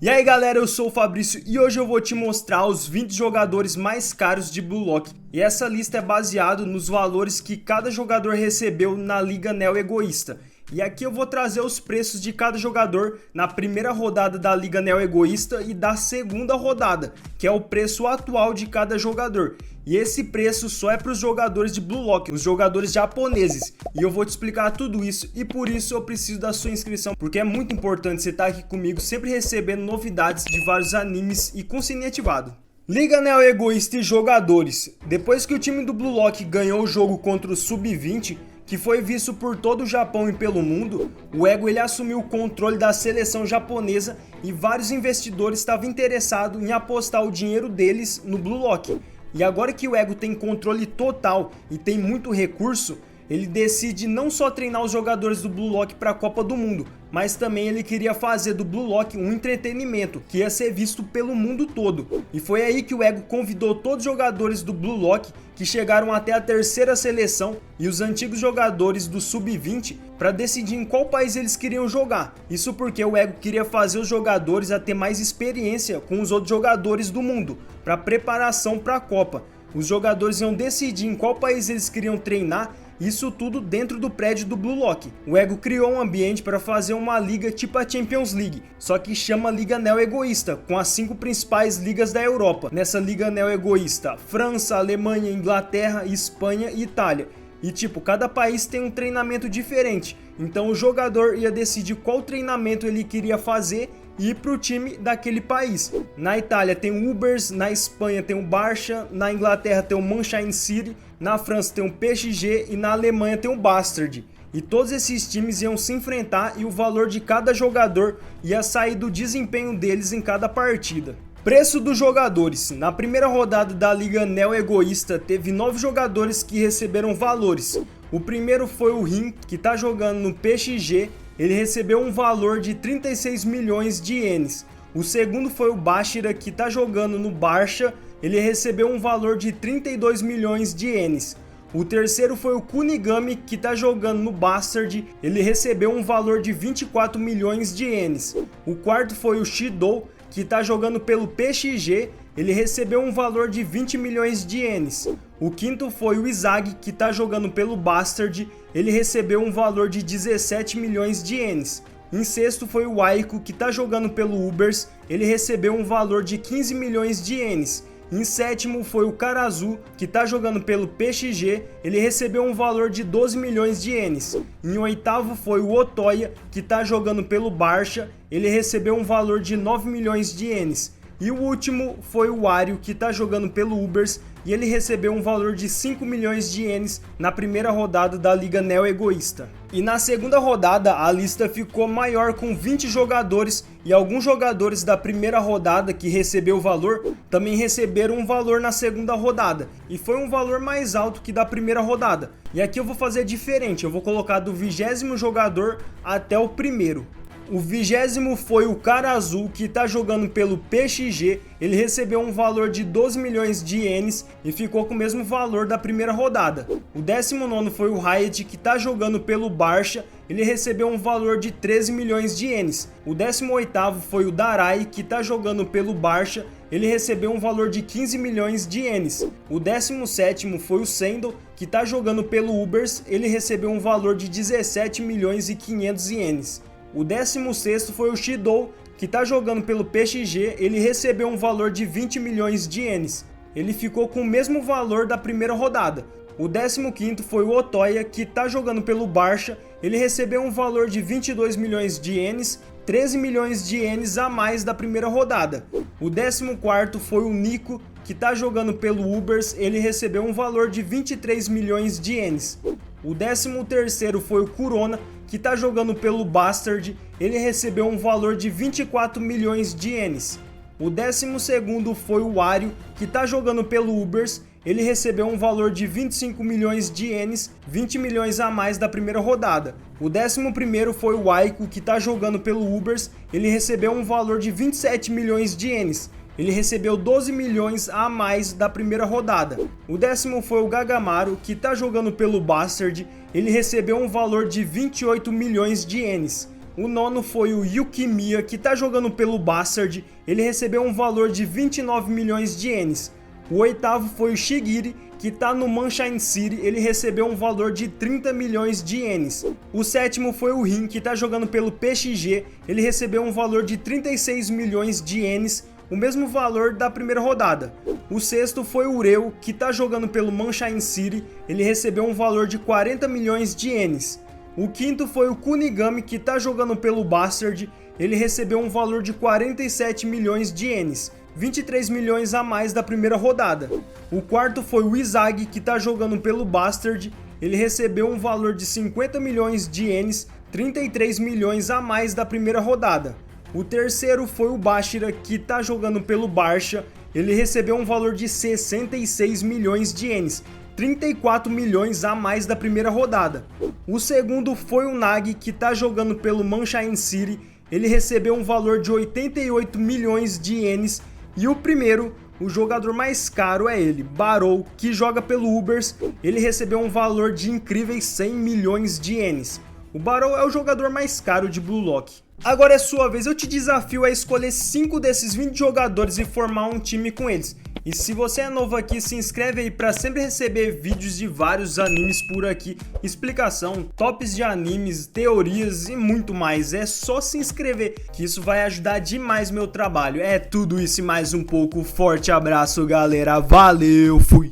E aí galera, eu sou o Fabrício e hoje eu vou te mostrar os 20 jogadores mais caros de Blue Lock. E essa lista é baseada nos valores que cada jogador recebeu na Liga Neo Egoísta. E aqui eu vou trazer os preços de cada jogador na primeira rodada da Liga Neo Egoísta e da segunda rodada, que é o preço atual de cada jogador. E esse preço só é para os jogadores de Blue Lock, os jogadores japoneses. E eu vou te explicar tudo isso e por isso eu preciso da sua inscrição, porque é muito importante você estar aqui comigo, sempre recebendo novidades de vários animes e com o sininho ativado. Liga Neo Egoísta e jogadores. Depois que o time do Blue Lock ganhou o jogo contra o Sub-20, que foi visto por todo o Japão e pelo mundo, o Ego ele assumiu o controle da seleção japonesa e vários investidores estavam interessados em apostar o dinheiro deles no Blue Lock. E agora que o Ego tem controle total e tem muito recurso, ele decide não só treinar os jogadores do Blue Lock para a Copa do Mundo, mas também ele queria fazer do Blue Lock um entretenimento que ia ser visto pelo mundo todo. E foi aí que o Ego convidou todos os jogadores do Blue Lock que chegaram até a terceira seleção e os antigos jogadores do Sub-20 para decidir em qual país eles queriam jogar. Isso porque o Ego queria fazer os jogadores a ter mais experiência com os outros jogadores do mundo para preparação para a Copa. Os jogadores iam decidir em qual país eles queriam treinar. Isso tudo dentro do prédio do Blue Lock. O Ego criou um ambiente para fazer uma liga tipo a Champions League, só que chama Liga Neo Egoísta, com as 5 principais ligas da Europa. Nessa Liga Neo Egoísta, França, Alemanha, Inglaterra, Espanha e Itália. E tipo, cada país tem um treinamento diferente, então o jogador ia decidir qual treinamento ele queria fazer e ir para o time daquele país. Na Itália tem o Ubers, na Espanha tem o Barça, na Inglaterra tem o Manchester City, na França tem o PSG e na Alemanha tem o Bastard. E todos esses times iam se enfrentar e o valor de cada jogador ia sair do desempenho deles em cada partida. Preço dos jogadores. Na primeira rodada da Liga Neo Egoísta teve 9 jogadores que receberam valores. O primeiro foi o Rin, que está jogando no PSG, ele recebeu um valor de 36 milhões de ienes. O segundo foi o Bashira, que está jogando no Barça, ele recebeu um valor de 32 milhões de ienes. O terceiro foi o Kunigami, que está jogando no Bastard, ele recebeu um valor de 24 milhões de ienes. O quarto foi o Shidou, que está jogando pelo PSG, ele recebeu um valor de 20 milhões de ienes. O quinto foi o Izagi, que está jogando pelo Bastard, ele recebeu um valor de 17 milhões de ienes. Em sexto foi o Aiko, que está jogando pelo Ubers, ele recebeu um valor de 15 milhões de ienes. Em sétimo foi o Karazu, que está jogando pelo PSG, ele recebeu um valor de 12 milhões de ienes. Em oitavo foi o Otoya, que está jogando pelo Barça, ele recebeu um valor de 9 milhões de ienes. E o último foi o Wario, que está jogando pelo Ubers, e ele recebeu um valor de 5 milhões de ienes na primeira rodada da Liga Neo Egoísta. E na segunda rodada a lista ficou maior com 20 jogadores e alguns jogadores da primeira rodada que recebeu o valor também receberam um valor na segunda rodada. E foi um valor mais alto que da primeira rodada. E aqui eu vou fazer diferente, eu vou colocar do 20º jogador até o primeiro. O 20º foi o Karazu, que está jogando pelo PSG, ele recebeu um valor de 12 milhões de ienes e ficou com o mesmo valor da primeira rodada. O 19º foi o Hayat, que está jogando pelo Barça, ele recebeu um valor de 13 milhões de ienes. O 18º foi o Darai, que está jogando pelo Barça, ele recebeu um valor de 15 milhões de ienes. O 17º foi o Sendo, que está jogando pelo Ubers, ele recebeu um valor de 17 milhões e 500 ienes. O 16º foi o Shidou, que está jogando pelo PSG, ele recebeu um valor de 20 milhões de ienes. Ele ficou com o mesmo valor da primeira rodada. O 15º foi o Otoya, que está jogando pelo Barça, ele recebeu um valor de 22 milhões de ienes, 13 milhões de ienes a mais da primeira rodada. O 14º foi o Nico, que está jogando pelo Ubers, ele recebeu um valor de 23 milhões de ienes. O 13º foi o Kurona, que está jogando pelo Bastard, ele recebeu um valor de 24 milhões de ienes. O 12º foi o Wario, que está jogando pelo Ubers, ele recebeu um valor de 25 milhões de ienes, 20 milhões a mais da primeira rodada. O 11º foi o Aiko, que está jogando pelo Ubers, ele recebeu um valor de 27 milhões de ienes. Ele recebeu 12 milhões a mais da primeira rodada. O 10º foi o Gagamaru, que está jogando pelo Bastard, ele recebeu um valor de 28 milhões de ienes. O nono foi o Yuki Miya, que tá jogando pelo Bastard, ele recebeu um valor de 29 milhões de ienes. O oitavo foi o Shigiri, que tá no Sunshine City, ele recebeu um valor de 30 milhões de ienes. O sétimo foi o Rin, que tá jogando pelo PXG, ele recebeu um valor de 36 milhões de ienes, o mesmo valor da primeira rodada. O sexto foi o Ureu, que tá jogando pelo Sunshine City, ele recebeu um valor de 40 milhões de ienes. O quinto foi o Kunigami, que tá jogando pelo Bastard, ele recebeu um valor de 47 milhões de ienes, 23 milhões a mais da primeira rodada. O quarto foi o Izagi, que tá jogando pelo Bastard, ele recebeu um valor de 50 milhões de ienes, 33 milhões a mais da primeira rodada. O terceiro foi o Bashira, que tá jogando pelo Barça, ele recebeu um valor de 66 milhões de ienes, 34 milhões a mais da primeira rodada. O segundo foi o Nagi, que tá jogando pelo Sunshine City, ele recebeu um valor de 88 milhões de ienes. E o primeiro, o jogador mais caro é ele, Barou, que joga pelo Ubers, ele recebeu um valor de incríveis 100 milhões de ienes. O Barou é o jogador mais caro de Blue Lock. Agora é sua vez, eu te desafio a escolher 5 desses 20 jogadores e formar um time com eles. E se você é novo aqui, se inscreve aí para sempre receber vídeos de vários animes por aqui, explicação, tops de animes, teorias e muito mais. É só se inscrever que isso vai ajudar demais meu trabalho. É tudo isso e mais um pouco. Forte abraço, galera. Valeu, fui!